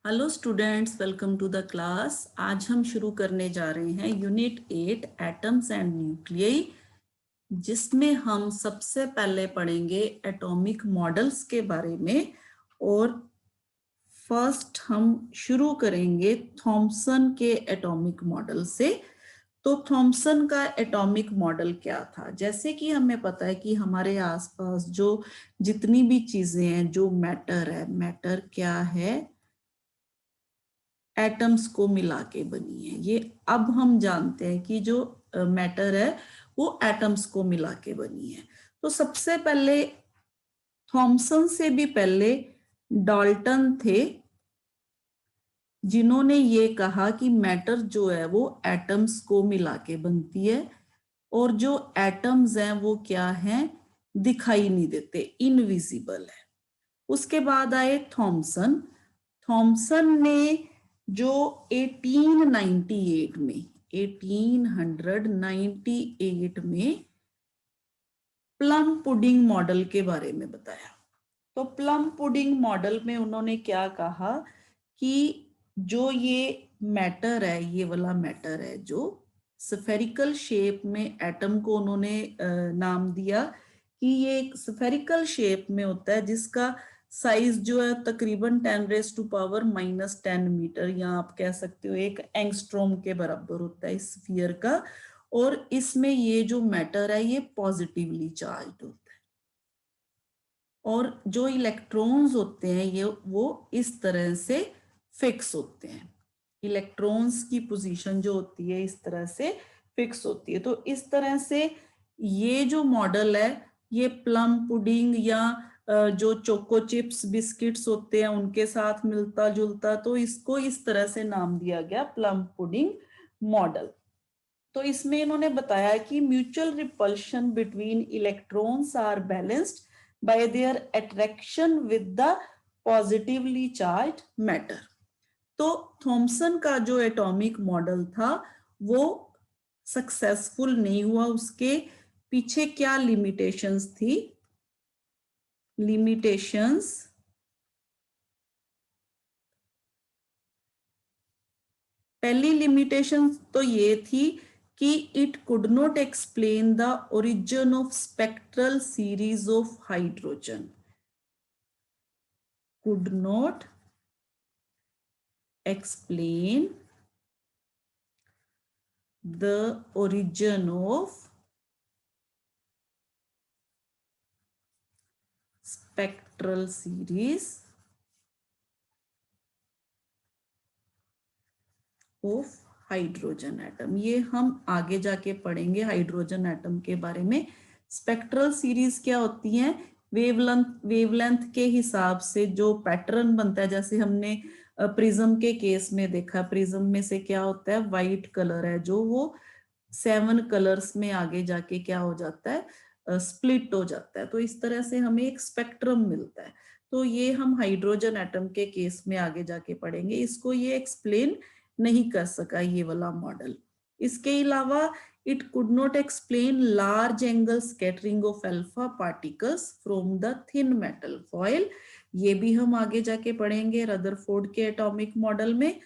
Hello students, welcome to the class. आज हम शुरू करने जा रहे हैं यूनिट 8 एटम्स एंड न्यूक्लियाई, जिसमें हम सबसे पहले पढ़ेंगे एटॉमिक मॉडल्स के बारे में। और फर्स्ट हम शुरू करेंगे थॉमसन के एटॉमिक मॉडल से। तो थॉमसन का एटॉमिक मॉडल क्या था? जैसे कि हमें पता है कि हमारे आसपास जो जितनी भी चीजें हैं, जो मैटर है, मैटर क्या है? एटम्स को मिला के बनी है। ये अब हम जानते हैं कि जो मैटर है वो एटम्स को मिला के बनी है। तो सबसे पहले थॉमसन से भी पहले डाल्टन थे, जिन्होंने ये कहा कि मैटर जो है वो एटम्स को मिला के बनती है, और जो एटम्स हैं वो क्या हैं? दिखाई नहीं देते, इनविजिबल है। उसके बाद आए थॉमसन। थॉमसन ने जो 1898 में प्लम पुडिंग मॉडल के बारे में बताया। तो प्लम पुडिंग मॉडल में उन्होंने क्या कहा कि जो ये मैटर है, ये वाला मैटर है जो स्फेरिकल शेप में, एटम को उन्होंने नाम दिया कि ये एक स्फेरिकल शेप में होता है, जिसका साइज जो है तकरीबन 10⁻⁻10 मीटर, या आप कह सकते हो एक एंगस्ट्रोम के बराबर होता है इस स्फीयर का। और इसमें ये जो मैटर है ये पॉजिटिवली चार्ज होता है, और जो इलेक्ट्रॉन्स होते हैं ये वो इस तरह से फिक्स होते हैं। इलेक्ट्रॉन्स की पोजीशन जो होती है इस तरह से फिक्स होती है। तो इस तरह से ये जो मॉडल है ये प्लम पुडिंग या जो चोको चिप्स बिस्किट्स होते हैं उनके साथ मिलता जुलता, तो इसको इस तरह से नाम दिया गया प्लम पुडिंग मॉडल। तो इसमें इन्होंने बताया कि mutual repulsion between electrons are balanced by their attraction with the positively charge matter. तो थॉमसन का जो एटॉमिक मॉडल था वो सक्सेसफुल नहीं हुआ। उसके पीछे क्या लिमिटेशंस थी? लिमिटेशंस पहली लिमिटेशन तो ये थी कि it could not explain the origin of spectral series of hydrogen. Could not explain the origin of spectral series of hydrogen atom. ये हम आगे जाके पढ़ेंगे हाइड्रोजन एटम के बारे में। स्पेक्ट्रल सीरीज क्या होती है? वेवलेंथ के हिसाब से जो पैटर्न बनता है, जैसे हमने प्रिज्म के केस में देखा, प्रिज्म में से क्या होता है? वाइट कलर है जो वो 7 कलर्स में आगे जाके क्या हो जाता है? स्प्लिट हो जाता है। तो इस तरह से हमें एक स्पेक्ट्रम मिलता है। तो ये हम हाइड्रोजन एटम के केस में आगे जाके पढ़ेंगे। इसको ये एक्सप्लेन नहीं कर सका ये वाला मॉडल। इसके अलावा it could not explain large angle scattering of alpha particles from the thin metal foil. ये भी हम आगे जाके पढ़ेंगे रदरफोर्ड के एटॉमिक मॉडल में।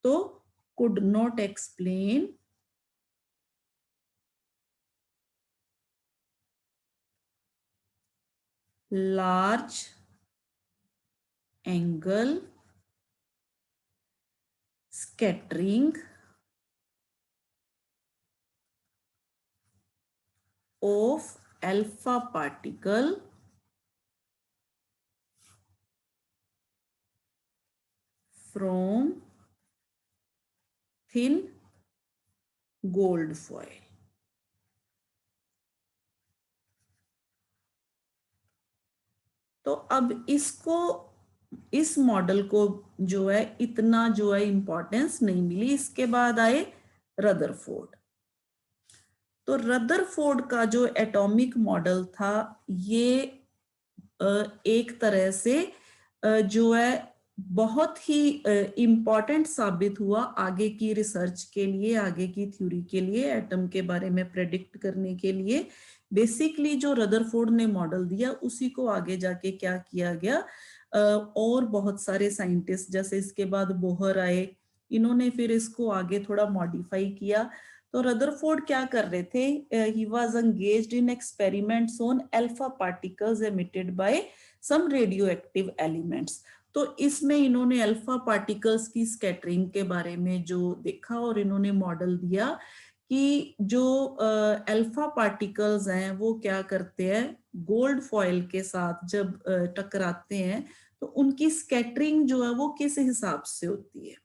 तो could not explain large angle scattering of alpha particle from thin gold foil। तो अब इसको, इस मॉडल को जो है इतना जो है इंपॉर्टेंस नहीं मिली। इसके बाद आए रदरफोर्ड। तो रदरफोर्ड का जो एटॉमिक मॉडल था ये एक तरह से जो है बहुत ही इंपॉर्टेंट साबित हुआ आगे की रिसर्च के लिए, आगे की थ्योरी के लिए, एटम के बारे में प्रेडिक्ट करने के लिए। बेसिकली जो रदरफोर्ड ने मॉडल दिया उसी को आगे जाके क्या किया गया, और बहुत सारे साइंटिस्ट, जैसे इसके बाद बोहर आए, इन्होंने फिर इसको आगे थोड़ा मॉडिफाई किया। तो रदरफोर्ड क्या कर रहे थे, he was engaged in experiments on alpha particles emitted by some radio active elements. तो इसमें इन्होंने अल्फा पार्टिकल्स की स्कैटरिंग के बारे में जो देखा और इन्होंने मॉडल दिया कि जो अल्फा पार्टिकल्स हैं वो क्या करते हैं, गोल्ड फॉयल के साथ जब टकराते हैं तो उनकी स्कैटरिंग जो है वो किस हिसाब से होती है।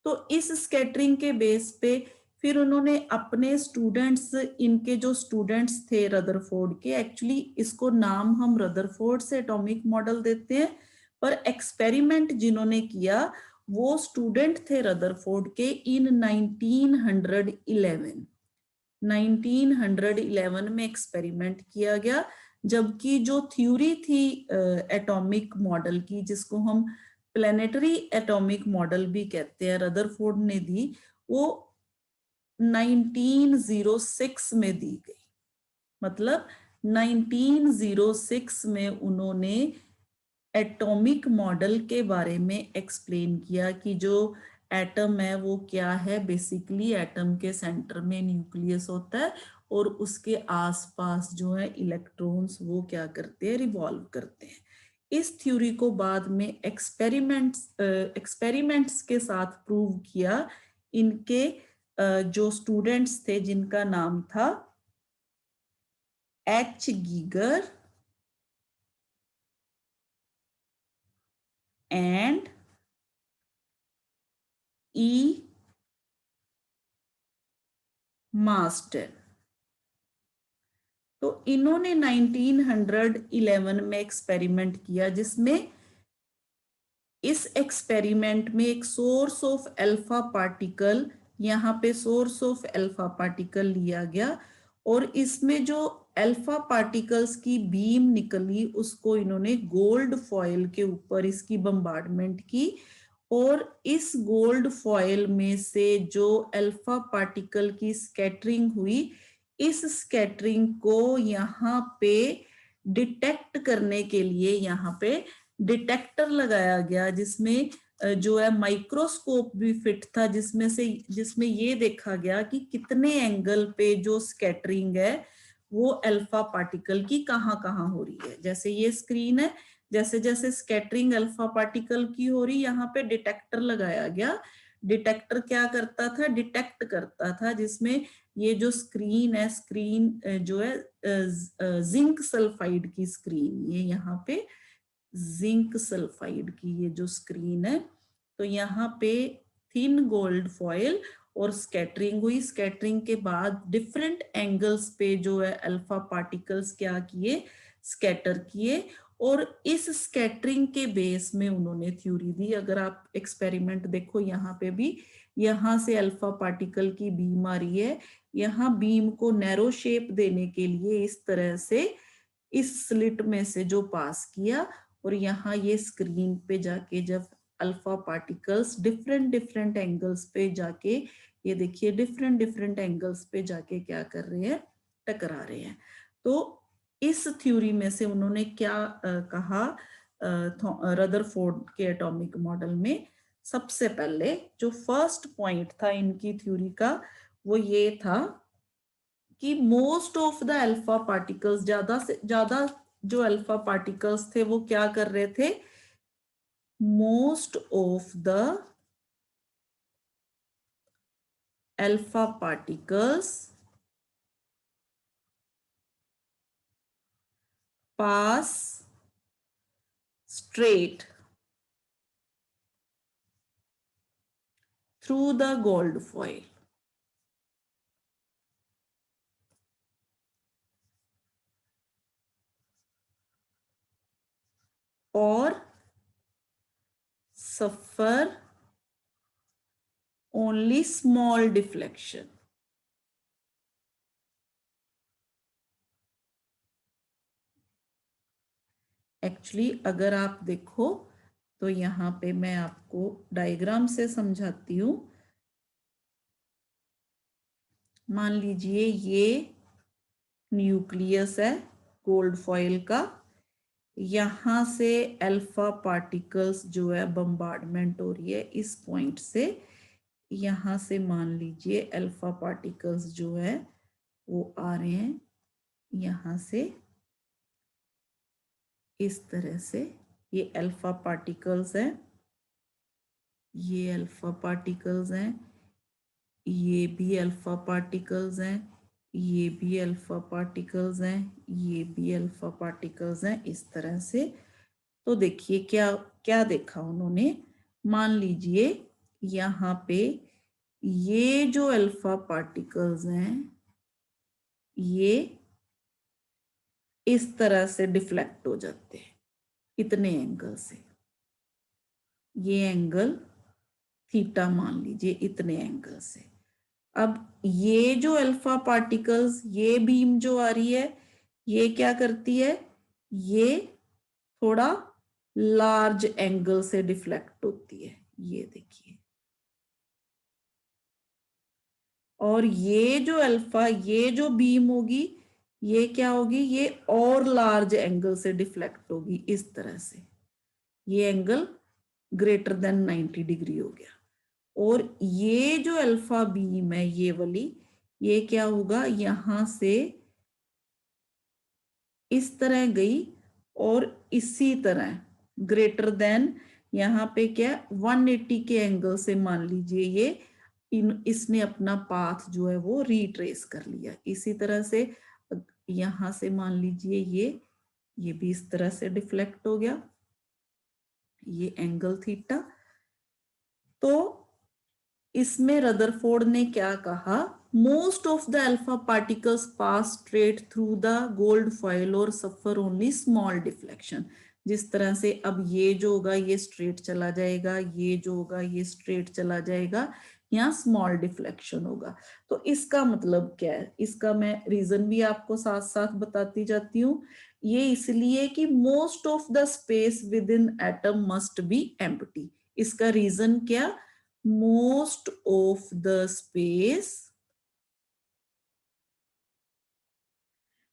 तो इस स्कैटरिंग के बेस पे फिर उन्होंने अपने स्टूडेंट्स, इनके जो स्टूडेंट्स थे रदरफोर्ड के, एक्चुअली इसको नाम हम रदरफोर्ड से एटॉमिक मॉडल देते हैं, पर एक्सपेरिमेंट जिन्होंने किया वो स्टूडेंट थे रदरफोर्ड के इन 1911। 1911 में एक्सपेरिमेंट किया गया, जबकि जो थ्योरी थी एटॉमिक मॉडल की, जिसको हम प्लेनेटरी एटॉमिक मॉडल भी कहते हैं, रदरफोर्ड ने दी, वो 1906 में दी गई। मतलब 1906 में उन्होंने एटॉमिक मॉडल के बारे में एक्सप्लेन किया कि जो एटम है वो क्या है। बेसिकली एटम के सेंटर में न्यूक्लियस होता है और उसके आसपास जो है इलेक्ट्रॉन्स वो क्या करते हैं, रिवॉल्व करते हैं। इस थ्योरी को बाद में एक्सपेरिमेंट्स के साथ प्रूव किया इनके जो स्टूडेंट्स थे, जिनका नाम था H Geiger and E master. तो इन्होंने 1911 में एक्सपेरिमेंट किया, जिसमें इस एक्सपेरिमेंट में एक सोर्स ऑफ अल्फा पार्टिकल, यहाँ पे सोर्स ऑफ अल्फा पार्टिकल लिया गया और इसमें जो अल्फा पार्टिकल्स की बीम निकली उसको इन्होंने गोल्ड फॉयल के ऊपर इसकी बम्बार्डमेंट की और इस गोल्ड फॉयल में से जो अल्फा पार्टिकल की स्कैटरिंग हुई, इस स्कैटरिंग को यहाँ पे डिटेक्ट करने के लिए यहाँ पे डिटेक्टर लगाया गया, जिसमें जो है माइक्रोस्कोप भी फिट था, जिसमें ये देखा गया कि कितने एंगल पे जो स्कैटरिंग है वो अल्फा पार्टिकल की कहाँ कहाँ हो रही है। जैसे ये स्क्रीन है, जैसे जैसे स्कैटरिंग अल्फा पार्टिकल की हो रही, यहाँ पे डिटेक्टर लगाया गया। डिटेक्टर क्या करता था, डिटेक्ट करता था, जिसमें ये जो स्क्रीन है, स्क्रीन जो है जिंक सल्फाइड की स्क्रीन, ये यहाँ पे जिंक सल्फाइड की ये जो स्क्रीन है, तो यहाँ पे थिन गोल्ड फॉयल और स्कैटरिंग हुई। स्कैटरिंग के बाद डिफरेंट एंगल्स पे जो है अल्फा पार्टिकल्स क्या किए, स्कैटर किए और इस स्कैटरिंग के बेस में उन्होंने थ्योरी दी। अगर आप एक्सपेरिमेंट देखो, यहाँ पे भी यहाँ से अल्फा पार्टिकल की बीम आ रही है, यहाँ बीम को नैरो शेप देने के लिए इस तरह से इस स्लिट में से जो पास किया और यहाँ ये स्क्रीन पे जाके जब alpha particles different different angles पे जाके, ये देखिए डिफरेंट डिफरेंट एंगल्स पे जाके क्या कर रहे हैं, टकरा रहे हैं। तो इस थ्योरी में से उन्होंने क्या कहा, रदरफोर्ड के एटॉमिक मॉडल में सबसे पहले जो फर्स्ट पॉइंट था इनकी थ्योरी का, वो ये था कि most of the alpha particles, ज्यादा से ज्यादा जो अल्फा पार्टिकल्स थे वो क्या कर रहे थे, most of the alpha particles pass straight through the gold foil. और suffer only small deflection. Actually अगर आप देखो तो यहाँ पे मैं आपको डायग्राम से समझाती हूँ। मान लीजिए ये न्यूक्लियस है गोल्ड फॉयल का, यहां से अल्फा पार्टिकल्स जो है बम्बार्डमेंट हो रही है इस पॉइंट से, यहां से मान लीजिए अल्फा पार्टिकल्स जो है वो आ रहे हैं यहां से इस तरह से। ये अल्फा पार्टिकल्स हैं, ये अल्फा पार्टिकल्स हैं, ये भी अल्फा पार्टिकल्स हैं, ये भी अल्फा पार्टिकल्स हैं, ये भी अल्फा पार्टिकल्स हैं, इस तरह से। तो देखिए क्या क्या देखा उन्होंने, मान लीजिए यहाँ पे ये जो अल्फा पार्टिकल्स हैं ये इस तरह से डिफ्लेक्ट हो जाते हैं इतने एंगल से, ये एंगल थीटा मान लीजिए इतने एंगल से। अब ये जो अल्फा पार्टिकल्स, ये बीम जो आ रही है ये क्या करती है, ये थोड़ा लार्ज एंगल से डिफ्लेक्ट होती है, ये देखिए। और ये जो अल्फा, ये जो बीम होगी ये क्या होगी, ये और लार्ज एंगल से डिफ्लेक्ट होगी इस तरह से, ये एंगल ग्रेटर देन 90 डिग्री हो गया। और ये जो अल्फा बीम है ये वाली, ये क्या होगा, यहां से इस तरह गई और इसी तरह ग्रेटर देन, यहाँ पे क्या 180 के एंगल से मान लीजिए ये इसने अपना पाथ जो है वो रिट्रेस कर लिया इसी तरह से। यहां से मान लीजिए ये भी इस तरह से डिफ्लेक्ट हो गया, ये एंगल थीटा। तो इसमें रदरफोर्ड ने क्या कहा, most of the alpha particles pass straight through the gold foil और सफर ओनली स्मॉल डिफ्लेक्शन। जिस तरह से अब ये जो होगा ये स्ट्रेट चला जाएगा, ये जो होगा ये स्ट्रेट चला जाएगा, यहाँ स्मॉल डिफ्लेक्शन होगा। तो इसका मतलब क्या है, इसका मैं रीजन भी आपको साथ साथ बताती जाती हूँ। ये इसलिए कि most of the space with in atom must be empty. इसका रीजन क्या, most of the space,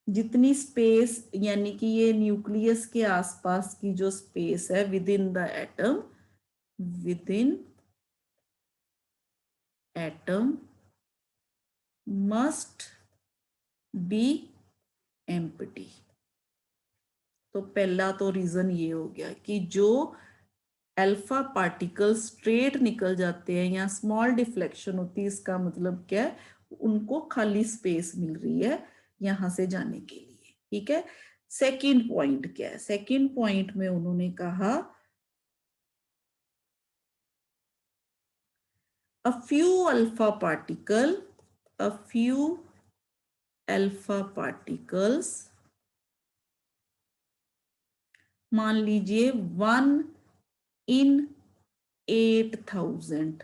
जितनी स्पेस यानी कि ये न्यूक्लियस के आसपास की जो स्पेस है with in the atom, with in atom must be empty. तो पहला तो रीजन ये हो गया कि जो अल्फा पार्टिकल स्ट्रेट निकल जाते हैं या स्मॉल डिफ्लेक्शन होती है, इसका मतलब क्या है, उनको खाली स्पेस मिल रही है यहां से जाने के लिए। ठीक है, सेकंड पॉइंट क्या है, सेकंड पॉइंट में उन्होंने कहा a few alpha particle, a few alpha particles, मान लीजिए 1 in 8,000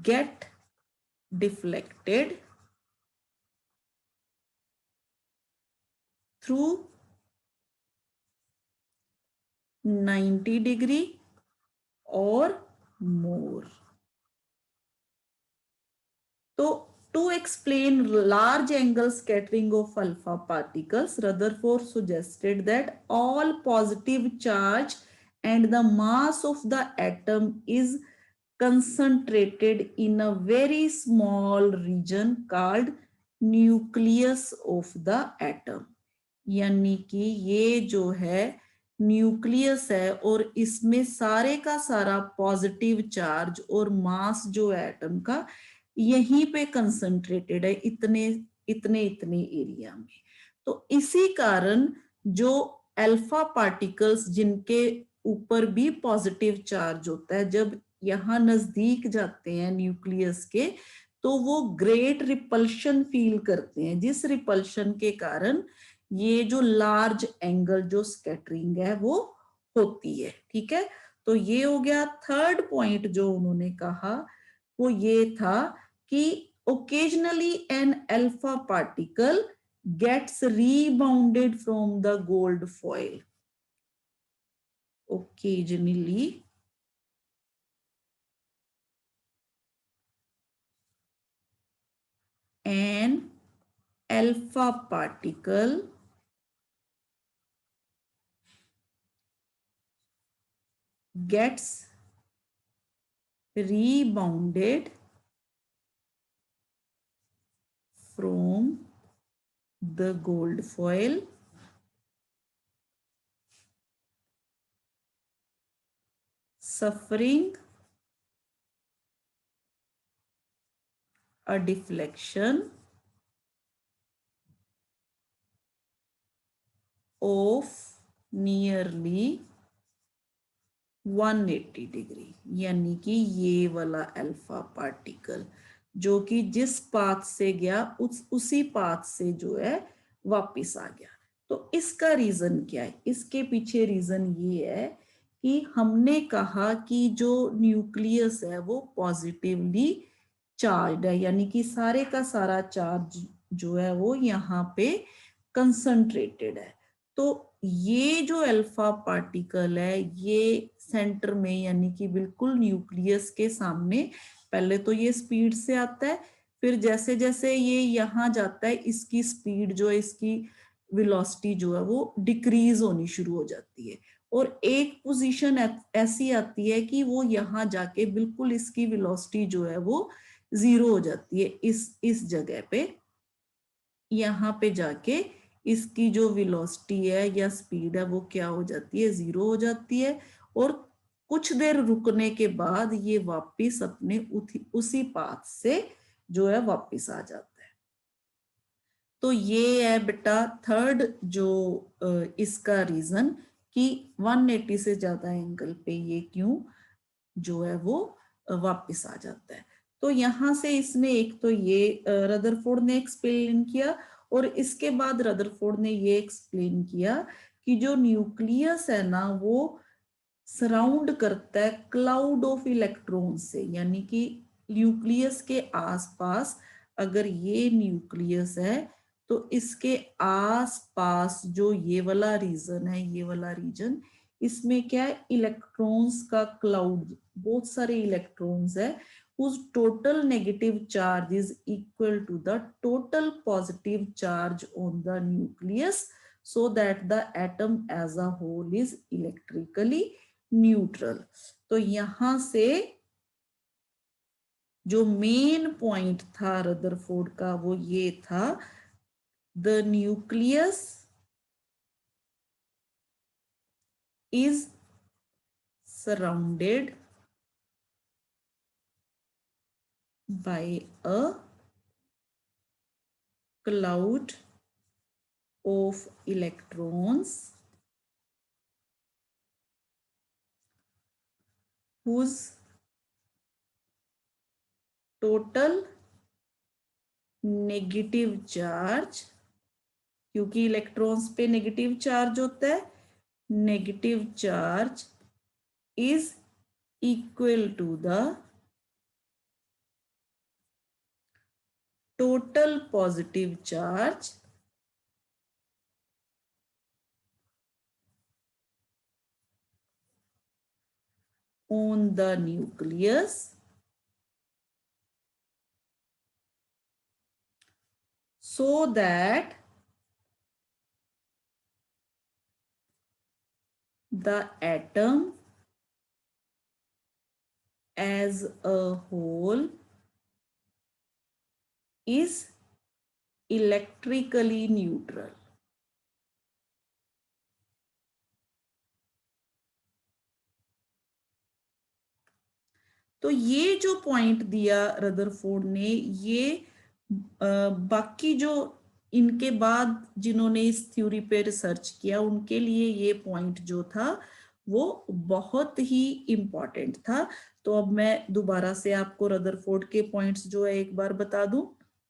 get deflected through 90 degree or more. So to explain large angle scattering of alpha particles, Rutherford suggested that all positive charge and the mass of the atom is concentrated in a very small region called nucleus of the atom. यानी कि ये जो है nucleus है और इसमें सारे का सारा पॉजिटिव चार्ज और मास जो है एटम का यहीं पे कंसंट्रेटेड है इतने इतने इतने एरिया में। तो इसी कारण जो अल्फा पार्टिकल्स जिनके ऊपर भी पॉजिटिव चार्ज होता है, जब यहाँ नजदीक जाते हैं न्यूक्लियस के तो वो ग्रेट रिपल्शन फील करते हैं, जिस रिपल्शन के कारण ये जो लार्ज एंगल जो स्कैटरिंग है वो होती है। ठीक है, तो ये हो गया थर्ड पॉइंट जो उन्होंने कहा, वो ये था कि occasionally an alpha particle gets rebounded from the gold foil. Occasionally an alpha particle gets rebounded from the gold foil suffering a deflection of nearly 180 degree, यानी कि ये वाला अल्फा पार्टिकल जो कि जिस पाथ से गया उसी पाथ से जो है वापिस आ गया। तो इसका रीजन क्या है? इसके पीछे रीजन ये है कि हमने कहा कि जो न्यूक्लियस है वो पॉजिटिवली चार्ज है, यानी कि सारे का सारा चार्ज जो है वो यहाँ पे कंसंट्रेटेड है। तो ये जो अल्फा पार्टिकल है ये सेंटर में, यानी कि बिल्कुल न्यूक्लियस के सामने, पहले तो ये स्पीड से आता है, फिर जैसे जैसे ये यहाँ जाता है इसकी स्पीड जो है, इसकी वेलोसिटी जो है वो डिक्रीज होनी शुरू हो जाती है, और एक पोजीशन ऐसी आती है कि वो यहाँ जाके बिल्कुल इसकी वेलोसिटी जो है वो 0 हो जाती है। इस जगह पे यहाँ पे जाके इसकी जो वेलोसिटी है या स्पीड है वो क्या हो जाती है? 0 हो जाती है, और कुछ देर रुकने के बाद ये वापिस अपने उसी पाथ से जो है वापिस आ जाता है। तो ये है बेटा थर्ड जो इसका रीजन कि 180 से ज्यादा एंगल पे ये क्यों जो है वो वापिस आ जाता है। तो यहां से इसने एक तो ये रदरफोर्ड ने एक्सप्लेन किया, और इसके बाद रदरफोर्ड ने ये एक्सप्लेन किया कि जो न्यूक्लियस है ना वो सराउंड करता है क्लाउड ऑफ इलेक्ट्रॉन से, यानी कि न्यूक्लियस के आसपास अगर ये न्यूक्लियस है तो इसके आसपास जो ये वाला रीजन है, ये वाला रीजन, इसमें क्या है? इलेक्ट्रॉन्स का क्लाउड, बहुत सारे इलेक्ट्रॉन्स है whose total negative charge is equal to the total positive charge on the nucleus, so that the atom as a whole is electrically neutral. तो यहां से जो मेन पॉइंट था रदरफोर्ड का वो ये था, the nucleus is surrounded by a cloud of electrons whose total negative charge, क्योंकि इलेक्ट्रॉन्स पे नेगेटिव चार्ज होता है, negative charge is equal to the total positive charge on the nucleus so that the atom as a whole is electrically neutral. तो ये जो point दिया Rutherford ने, ये बाकी जो इनके बाद जिन्होंने इस थ्योरी पे रिसर्च किया उनके लिए ये पॉइंट जो था वो बहुत ही इंपॉर्टेंट था। तो अब मैं दोबारा से आपको रदरफोर्ड के पॉइंट्स जो है एक बार बता दूं।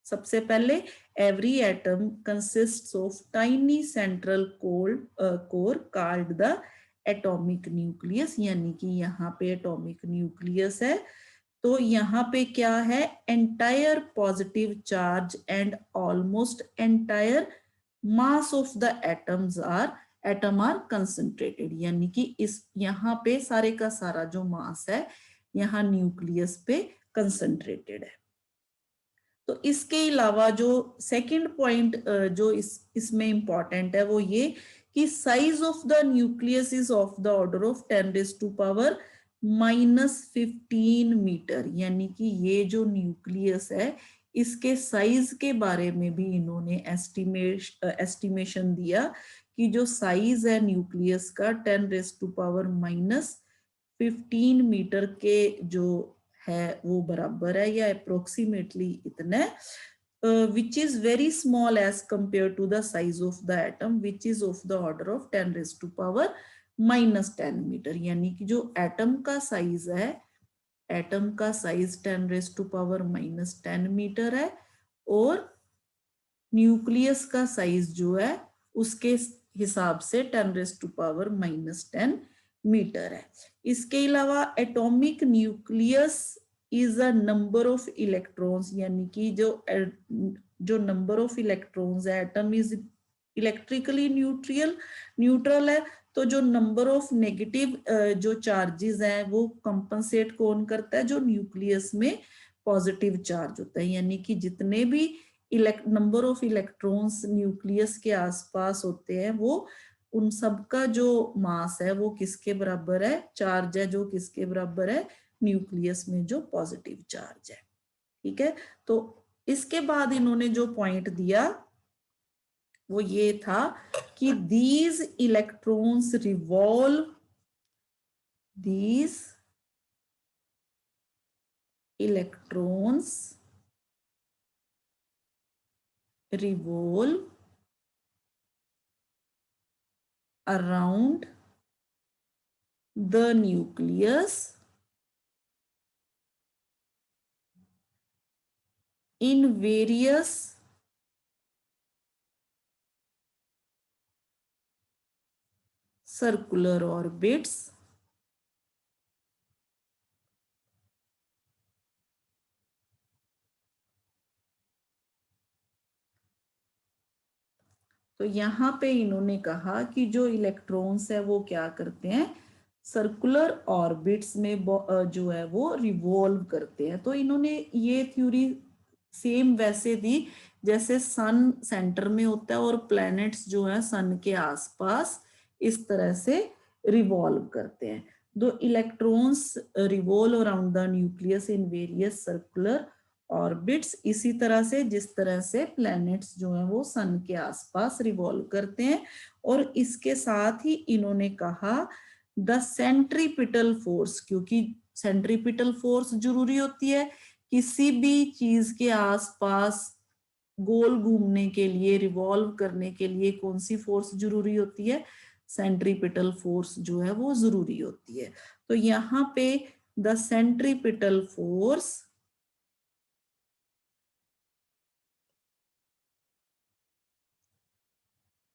सबसे पहले, every atom consists of tiny central core called the atomic nucleus, यानी कि यहाँ पे एटॉमिक न्यूक्लियस है। तो यहाँ पे क्या है? Entire positive charge and almost entire mass of the atom are concentrated, यानी कि इस यहाँ पे सारे का सारा जो मास है यहाँ न्यूक्लियस पे कंसंट्रेटेड है। तो इसके अलावा जो सेकंड पॉइंट जो इसमें इंपॉर्टेंट है वो ये कि size of the nucleus is of the order of 10⁻⁻15 metre, यानी कि ये जो न्यूक्लियस है इसके साइज के बारे में भी इन्होंने एस्टिमेशन दिया कि जो साइज है न्यूक्लियस का 10⁻⁻15 मीटर के जो है वो बराबर है या अप्रोक्सीमेटली इतना, which is very small as compared to the size of the atom, which is of the order of 10⁻⁻10 metre, यानी कि जो एटम का साइज है, एटम का साइज 10⁻⁻10 मीटर है और न्यूक्लियस का साइज जो है उसके हिसाब से 10⁻⁻10 मीटर है। इसके अलावा atomic nucleus is a number of electrons, यानी कि जो नंबर ऑफ इलेक्ट्रॉन्स है, एटम इज इलेक्ट्रिकली न्यूट्रल है, तो जो नंबर ऑफ नेगेटिव जो चार्जेस हैं वो कंपनसेट कौन करता है, जो न्यूक्लियस में पॉजिटिव चार्ज होता है, यानी कि जितने भी नंबर ऑफ इलेक्ट्रॉन्स न्यूक्लियस के आसपास होते हैं वो उन सब का जो मास है वो किसके बराबर है, चार्ज है जो किसके बराबर है, न्यूक्लियस में जो पॉजिटिव चार्ज है। ठीक है, तो इसके बाद इन्होंने जो पॉइंट दिया वो ये था कि these electrons revolve around the nucleus in various circular orbits तो यहाँ पे इन्होंने कहा कि जो इलेक्ट्रॉन्स है वो क्या करते हैं, सर्कुलर ऑर्बिट्स में जो है वो रिवॉल्व करते हैं। तो इन्होंने ये थ्योरी सेम वैसे दी जैसे सन सेंटर में होता है और प्लैनेट्स जो है सन के आसपास इस तरह से रिवॉल्व करते हैं। दो electrons revolve around the nucleus in various circular orbits, इसी तरह से जिस तरह से प्लैनेट्स जो हैं वो सन के आसपास रिवॉल्व करते हैं। और इसके साथ ही इन्होंने कहा द सेंट्रीपिटल फोर्स, क्योंकि सेंट्रीपिटल फोर्स जरूरी होती है किसी भी चीज के आसपास गोल घूमने के लिए, रिवॉल्व करने के लिए कौन सी फोर्स जरूरी होती है, सेंट्रीपिटल फोर्स जो है वो जरूरी होती है। तो यहाँ पे the centripetal force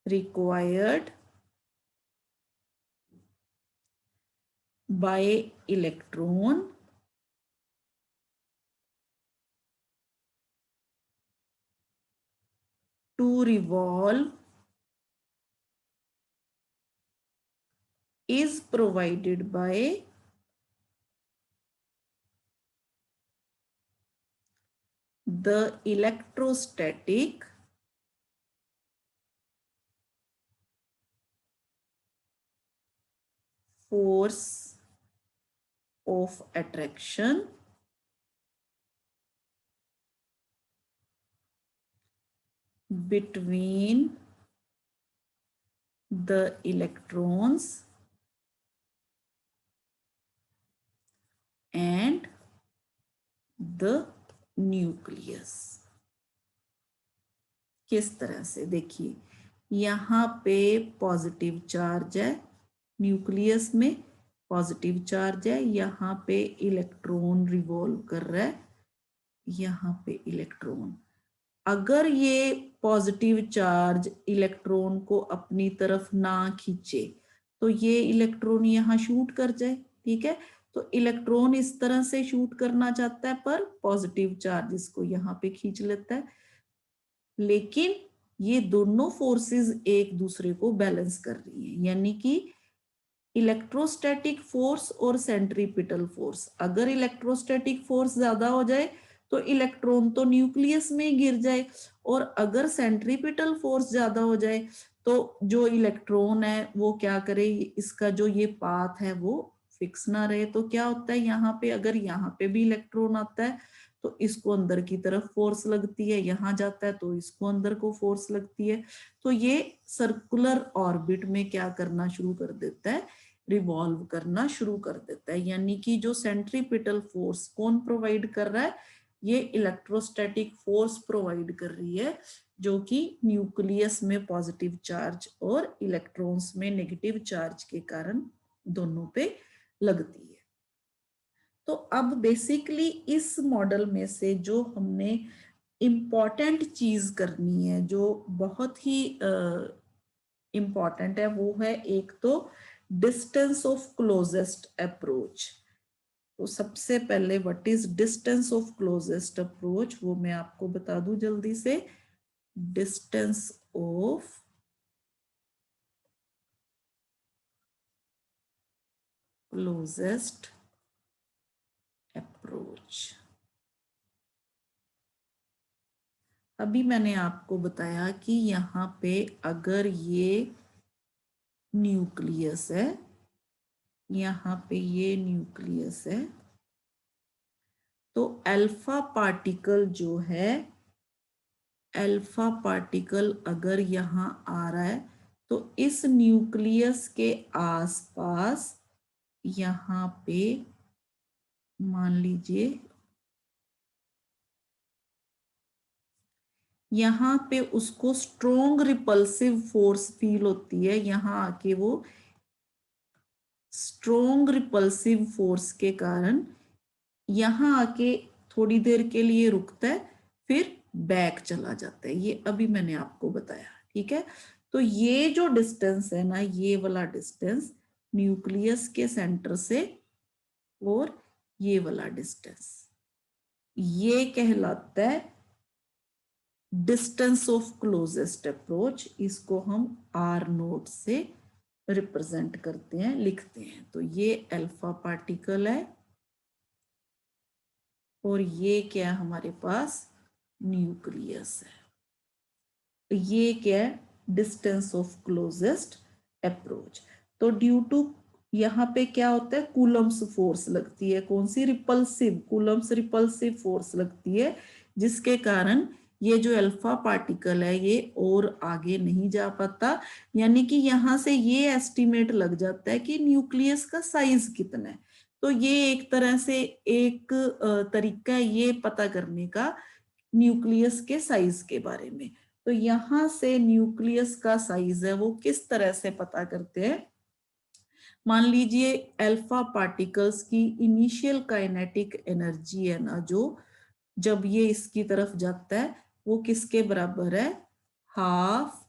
required by electron to revolve is provided by the electrostatic force of attraction between the electrons and the nucleus। किस तरह से, देखिए यहाँ पे पॉजिटिव चार्ज है, न्यूक्लियस में पॉजिटिव चार्ज है, यहाँ पे इलेक्ट्रॉन रिवॉल्व कर रहा है, यहाँ पे इलेक्ट्रॉन, अगर ये पॉजिटिव चार्ज इलेक्ट्रॉन को अपनी तरफ ना खींचे तो ये इलेक्ट्रॉन यहाँ शूट कर जाए। ठीक है, तो इलेक्ट्रॉन इस तरह से शूट करना चाहता है पर पॉजिटिव चार्ज इसको यहाँ पे खींच लेता है, लेकिन ये दोनों फोर्सेस एक दूसरे को बैलेंस कर रही हैं, यानी कि इलेक्ट्रोस्टैटिक फोर्स और सेंट्रीपिटल फोर्स, अगर इलेक्ट्रोस्टैटिक फोर्स ज्यादा हो जाए तो इलेक्ट्रॉन तो न्यूक्लियस में गिर जाए, और अगर सेंट्रीपिटल फोर्स ज्यादा हो जाए तो जो इलेक्ट्रॉन है वो क्या करे, इसका जो ये पाथ है वो फिक्स ना रहे। तो क्या होता है यहाँ पे, अगर यहाँ पे भी इलेक्ट्रॉन आता है तो इसको अंदर की तरफ फोर्स लगती है, यहाँ जाता है तो इसको अंदर को फोर्स लगती है। तो ये सर्कुलर ऑर्बिट में क्या करना शुरू कर देता है, रिवॉल्व करना शुरू कर देता है। यानी कि जो सेंट्रीपिटल फोर्स कौन प्रोवाइड कर रहा है, ये इलेक्ट्रोस्टैटिक फोर्स प्रोवाइड कर रही है, जो कि न्यूक्लियस में पॉजिटिव चार्ज और इलेक्ट्रॉन्स में नेगेटिव चार्ज के कारण दोनों पे लगती है। तो अब बेसिकली इस मॉडल में से जो हमने इम्पॉर्टेंट चीज करनी है, जो बहुत ही इम्पॉर्टेंट है, वो है एक तो डिस्टेंस ऑफ क्लोजेस्ट अप्रोच। तो सबसे पहले what is distance of closest approach, वो मैं आपको बता दूं जल्दी से। Distance of closest approach. अभी मैंने आपको बताया कि यहाँ पे अगर ये न्यूक्लियस है, यहाँ पे ये न्यूक्लियस है, तो अल्फा पार्टिकल जो है, अल्फा पार्टिकल अगर यहाँ आ रहा है तो इस न्यूक्लियस के आसपास यहाँ पे मान लीजिए यहाँ पे उसको स्ट्रोंग रिपल्सिव फोर्स फील होती है। यहाँ आके वो स्ट्रोंग रिपल्सिव फोर्स के कारण यहाँ आके थोड़ी देर के लिए रुकता है, फिर बैक चला जाता है। ये अभी मैंने आपको बताया, ठीक है। तो ये जो डिस्टेंस है ना, ये वाला डिस्टेंस न्यूक्लियस के सेंटर से, और ये वाला डिस्टेंस, ये कहलाता है डिस्टेंस ऑफ क्लोजेस्ट अप्रोच। इसको हम आर नोट से रिप्रेजेंट करते हैं, लिखते हैं। तो ये अल्फा पार्टिकल है और ये क्या हमारे पास न्यूक्लियस है। तो ये क्या है, डिस्टेंस ऑफ क्लोजेस्ट अप्रोच। तो ड्यू टू यहाँ पे क्या होता है, कूलम्स फोर्स लगती है। कौन सी, रिपल्सिव, कूलम्स रिपल्सिव फोर्स लगती है, जिसके कारण ये जो अल्फा पार्टिकल है ये और आगे नहीं जा पाता। यानी कि यहाँ से ये एस्टिमेट लग जाता है कि न्यूक्लियस का साइज कितना है। तो ये एक तरह से एक तरीका है ये पता करने का न्यूक्लियस के साइज के बारे में। तो यहां से न्यूक्लियस का साइज है वो किस तरह से पता करते हैं। मान लीजिए अल्फा पार्टिकल्स की इनिशियल काइनेटिक एनर्जी है ना, जो जब ये इसकी तरफ जाता है वो किसके बराबर है, हाफ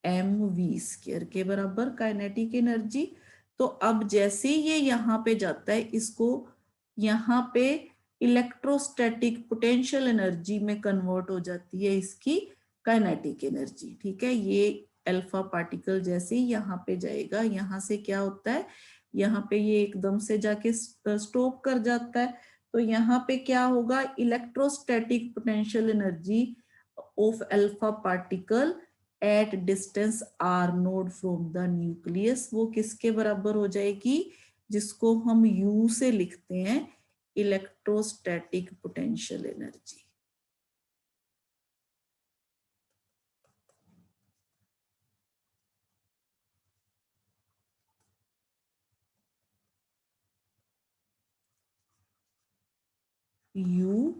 mv² के बराबर काइनेटिक एनर्जी। तो अब जैसे ये यहाँ पे जाता है, इसको यहाँ पे इलेक्ट्रोस्टैटिक पोटेंशियल एनर्जी में कन्वर्ट हो जाती है इसकी काइनेटिक एनर्जी, ठीक है। ये अल्फा पार्टिकल जैसे ही यहाँ पे जाएगा, यहाँ से क्या होता है, यहाँ पे ये एकदम से जाके स्टॉप कर जाता है। तो यहाँ पे क्या होगा, electrostatic potential energy of alpha particle at distance r nought from the nucleus, वो किसके बराबर हो जाएगी, जिसको हम यू से लिखते हैं, electrostatic potential energy. U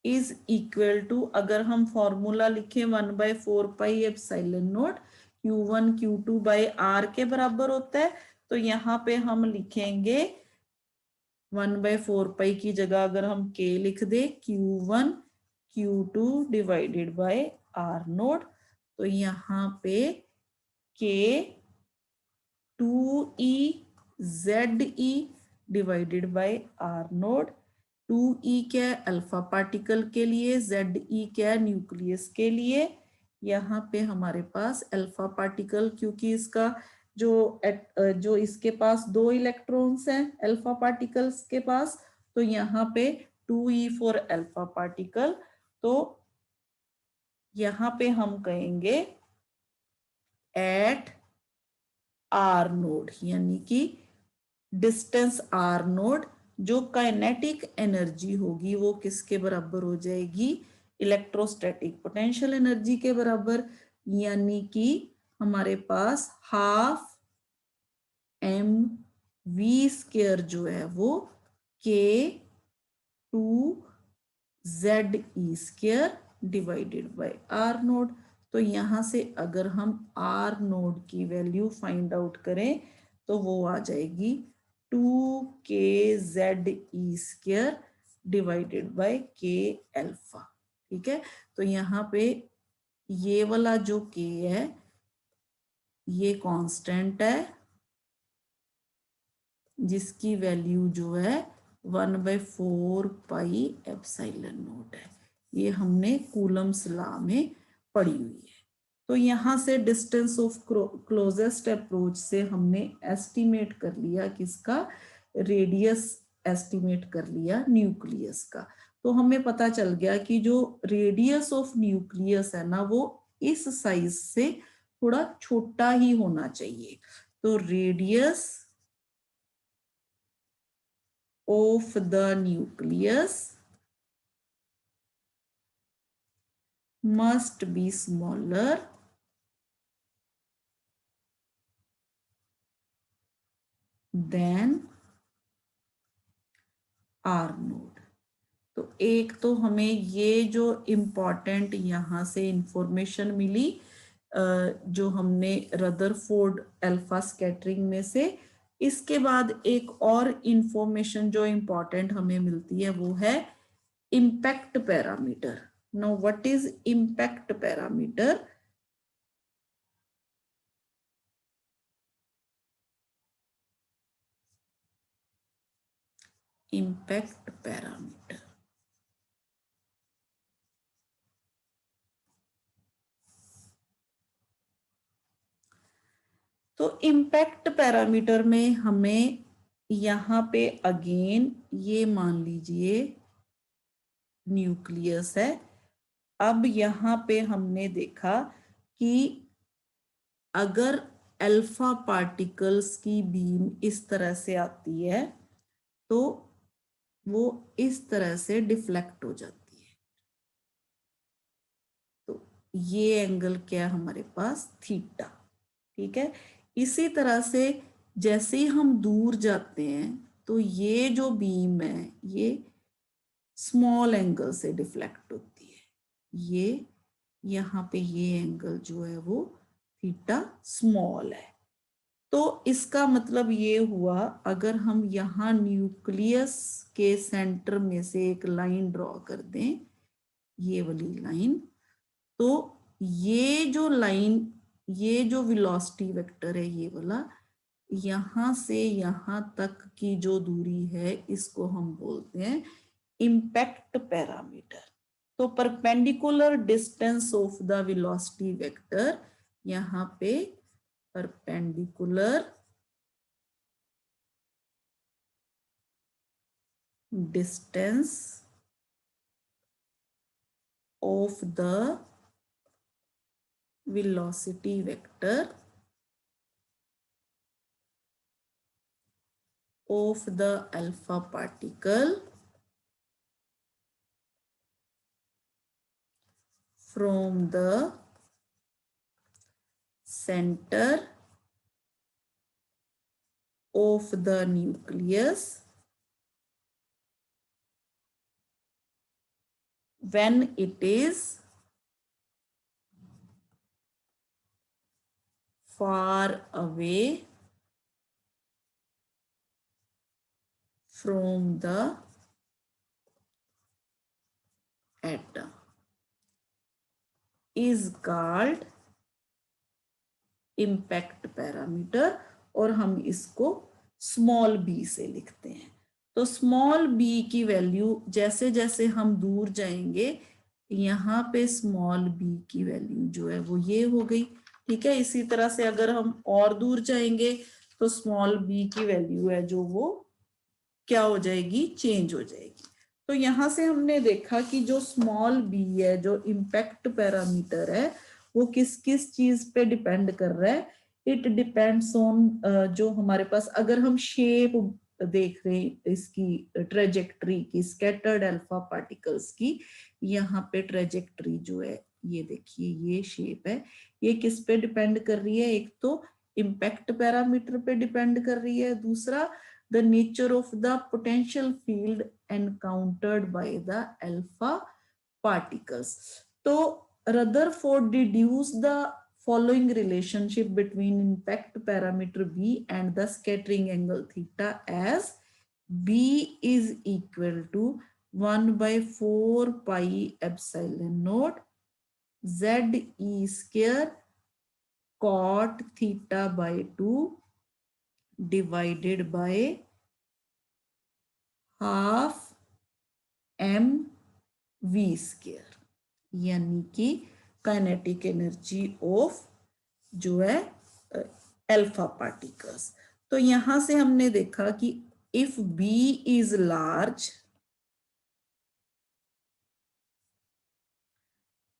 is equal to, अगर हम फॉर्मूला लिखें 1/4πε0 Q1 Q2 बाई R के बराबर होता है। तो यहाँ पे हम लिखेंगे 1/4π की जगह अगर हम K लिख दे, Q1 Q2 divided by R0। तो यहाँ पे K 2EZE divided by R0। 2E क्या है, अल्फा पार्टिकल के लिए, ZE क्या है, न्यूक्लियस के लिए। यहाँ पे हमारे पास अल्फा पार्टिकल, क्योंकि इसका जो इसके पास 2 इलेक्ट्रॉन्स हैं अल्फा पार्टिकल्स के पास, तो यहाँ पे 2E फॉर अल्फा पार्टिकल। तो यहाँ पे हम कहेंगे एट आर नोड, यानी कि डिस्टेंस आर नोड, जो काइनेटिक एनर्जी होगी वो किसके बराबर हो जाएगी, इलेक्ट्रोस्टैटिक पोटेंशियल एनर्जी के बराबर, यानी कि हमारे पास हाफ एम वी स्क्वायर जो है वो k two Z e square divided by r nought. तो यहां से अगर हम आर नोड की वैल्यू फाइंड आउट करें तो वो आ जाएगी 2k ZE square divided by k alpha. ठीक है, तो यहाँ पे ये वाला जो k है ये कांस्टेंट है, जिसकी वैल्यू जो है 1/4 पाई एप्सिलॉन नॉट है। ये हमने कूलम्स लॉ में पढ़ी हुई है। तो यहाँ से डिस्टेंस ऑफ क्लोजेस्ट अप्रोच से हमने एस्टिमेट कर लिया किसका, रेडियस एस्टिमेट कर लिया न्यूक्लियस का। तो हमें पता चल गया कि जो रेडियस ऑफ न्यूक्लियस है ना वो इस साइज से थोड़ा छोटा ही होना चाहिए। तो radius of the nucleus must be smaller than R node। तो एक तो हमें ये जो इम्पोर्टेंट यहाँ से इंफॉर्मेशन मिली, जो हमने रदरफोर्ड अल्फा स्कैटरिंग में से, इसके बाद एक और इंफॉर्मेशन जो इम्पोर्टेंट हमें मिलती है वो है impact parameter. Now what is impact parameter? Impact parameter, तो इम्पैक्ट पैरामीटर में हमें यहाँ पे अगेन ये मान लीजिए न्यूक्लियस है। अब यहाँ पे हमने देखा कि अगर अल्फा पार्टिकल्स की बीम इस तरह से आती है तो वो इस तरह से डिफ्लेक्ट हो जाती है। तो ये एंगल क्या है हमारे पास, थीटा। ठीक है, इसी तरह से जैसे ही हम दूर जाते हैं तो ये जो बीम है ये स्मॉल एंगल से डिफ्लेक्ट होती है। ये यहाँ पे ये एंगल जो है वो थीटा स्मॉल है। तो इसका मतलब ये हुआ, अगर हम यहाँ न्यूक्लियस के सेंटर में से एक लाइन ड्रॉ कर दें, ये वाली लाइन, तो ये जो लाइन, ये जो वेलोसिटी वेक्टर है ये वाला, यहां से यहां तक की जो दूरी है इसको हम बोलते हैं इम्पैक्ट पैरामीटर। तो perpendicular distance of the velocity vector, यहाँ पे perpendicular distance of the velocity vector of the alpha particle from the center of the nucleus when it is far away from the atom is called impact parameter, और हम इसको small B से लिखते हैं। तो small B की value जैसे जैसे हम दूर जाएंगे, यहाँ पे स्मॉल बी की वैल्यू जो है वो ये हो गई। ठीक है, इसी तरह से अगर हम और दूर जाएंगे तो स्मॉल बी की वैल्यू है जो वो क्या हो जाएगी, चेंज हो जाएगी। तो यहां से हमने देखा कि जो स्मॉल बी है, जो इम्पैक्ट पैरामीटर है, वो किस किस चीज पे डिपेंड कर रहा है? इट डिपेंड्स ऑन जो हमारे पास, अगर हम शेप देख रहे हैं इसकी ट्रेजेक्ट्री की, स्कैटर्ड अल्फा पार्टिकल्स की, यहाँ पे ट्रेजेक्ट्री जो है ये देखिए ये शेप है, ये किस पे डिपेंड कर रही है? एक तो इम्पैक्ट पैरामीटर पे डिपेंड कर रही है, दूसरा the nature of the potential field encountered by the alpha particles. तो Rutherford deduced the following relationship between impact parameter B and the scattering angle theta as B is equal to 1 by 4 pi epsilon naught ZE square cot theta by 2 divided by half m v square, यानी कि kinetic energy of जो है alpha particles. तो यहां से हमने देखा कि इफ बी इज लार्ज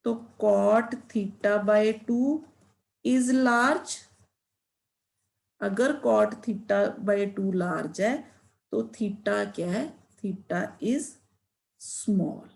तो cot theta by 2 is large, अगर कॉट थीटा बाय 2 लार्ज है तो थीटा क्या है? Theta is small.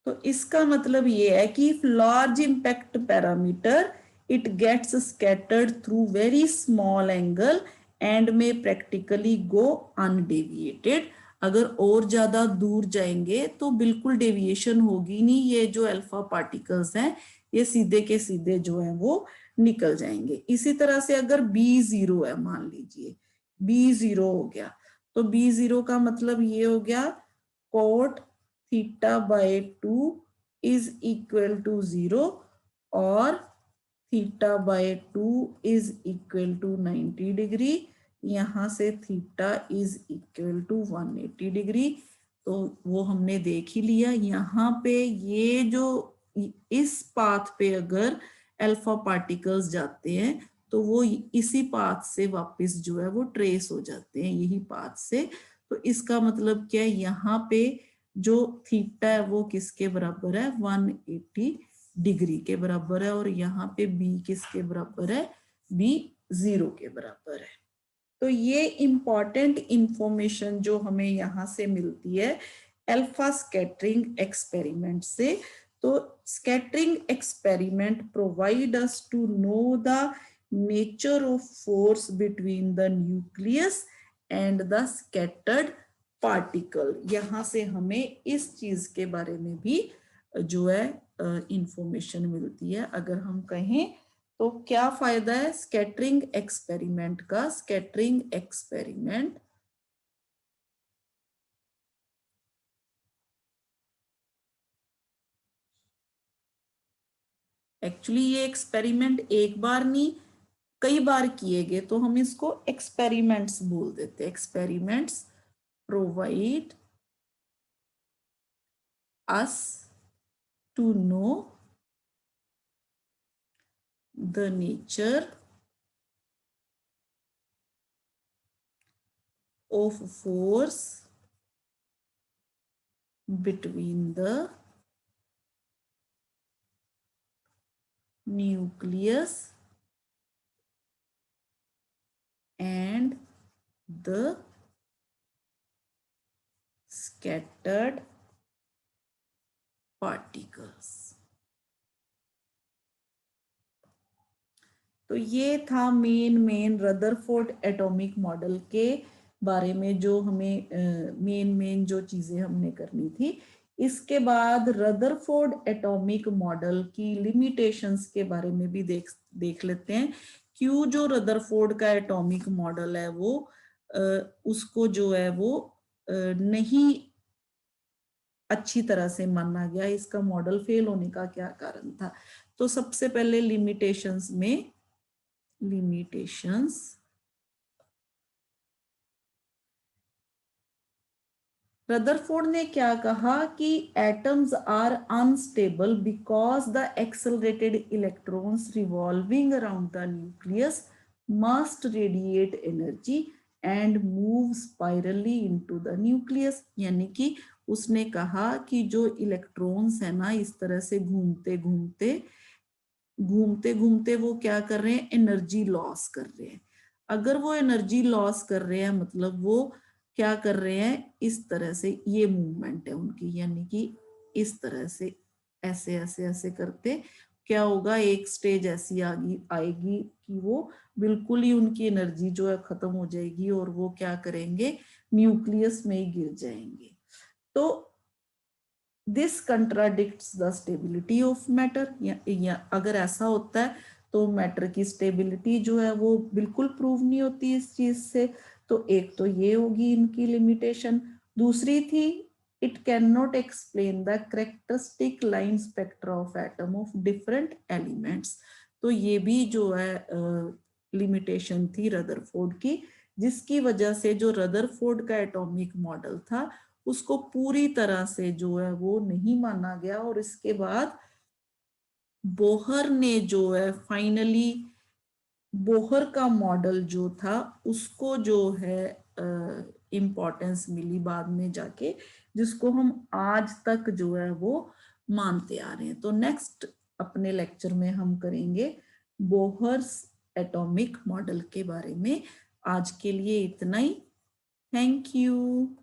तो इसका मतलब ये है कि if large impact parameter it gets scattered through very small angle and may practically go undeviated. अगर और ज्यादा दूर जाएंगे तो बिल्कुल डेविएशन होगी नहीं, ये जो अल्फा पार्टिकल्स हैं ये सीधे के सीधे जो है वो निकल जाएंगे। इसी तरह से अगर बी जीरो है, मान लीजिए बी जीरो हो गया, तो बी जीरो का मतलब ये हो गया cot theta by 2 is equal to 0 और theta by 2 is equal to 90 degree, यहां से theta is equal to 180 degree. तो वो हमने देख ही लिया। यहाँ पे ये जो इस पाथ पे अगर अल्फा पार्टिकल्स जाते हैं तो वो इसी पाथ से वापस जो है वो ट्रेस हो जाते हैं, यही पाथ से। तो इसका मतलब क्या है? यहाँ पे जो थीटा है वो किसके बराबर है? 180 डिग्री के बराबर है। और यहाँ पे बी किसके बराबर है? बी 0 के बराबर है। तो ये इंपॉर्टेंट इंफॉर्मेशन जो हमें यहाँ से मिलती है अल्फा स्कैटरिंग एक्सपेरिमेंट से। तो scattering experiment provide us to know the nature of force between the nucleus and the scattered particle. यहाँ से हमें इस चीज के बारे में भी जो है इंफॉर्मेशन मिलती है। अगर हम कहें तो क्या फायदा है स्कैटरिंग एक्सपेरिमेंट का? स्कैटरिंग एक्सपेरिमेंट एक्चुअली ये एक्सपेरिमेंट एक बार नहीं कई बार किए गए, तो हम इसको एक्सपेरिमेंट्स बोल देते हैं। Experiments provide us to know the nature of force between the nucleus and the scattered particles। तो ये था मेन रदरफोर्ड एटॉमिक मॉडल के बारे में जो हमें मेन जो चीजें हमने करनी थी। इसके बाद रदरफोर्ड एटॉमिक मॉडल की लिमिटेशंस के बारे में भी देख लेते हैं। क्यों जो रदरफोर्ड का एटॉमिक मॉडल है वो उसको जो है वो नहीं अच्छी तरह से माना गया, इसका मॉडल फेल होने का क्या कारण था? तो सबसे पहले लिमिटेशंस में रदरफोर्ड ने क्या कहा कि atoms are unstable because the accelerated electrons revolving around the nucleus must radiate energy and move spirally into the nucleus, यानी कि उसने कहा कि जो इलेक्ट्रॉन्स है ना, इस तरह से घूमते घूमते घूमते घूमते वो क्या कर रहे हैं, एनर्जी लॉस कर रहे हैं। अगर वो एनर्जी लॉस कर रहे हैं मतलब वो क्या कर रहे हैं, इस तरह से ये मूवमेंट है उनकी, यानी कि इस तरह से ऐसे ऐसे ऐसे करते क्या होगा, एक स्टेज ऐसी आएगी कि वो बिल्कुल ही उनकी एनर्जी जो है खत्म हो जाएगी और वो क्या करेंगे, न्यूक्लियस में ही गिर जाएंगे। तो this contradicts the stability of matter, या अगर ऐसा होता है तो मैटर की स्टेबिलिटी जो है वो बिल्कुल प्रूव नहीं होती इस चीज से। तो एक तो ये होगी इनकी लिमिटेशन। दूसरी थी, it can not explain the characteristic line spectra of atom of different elements. तो ये भी जो है लिमिटेशन थी रदरफोर्ड की, जिसकी वजह से जो रदरफोर्ड का एटॉमिक मॉडल था उसको पूरी तरह से जो है वो नहीं माना गया। और इसके बाद बोहर ने जो है फाइनली बोहर का मॉडल जो था उसको जो है इम्पोर्टेंस मिली बाद में जाके, जिसको हम आज तक जो है वो मानते आ रहे हैं। तो नेक्स्ट अपने लेक्चर में हम करेंगे बोहर्स एटॉमिक मॉडल के बारे में। आज के लिए इतना ही। Thank you.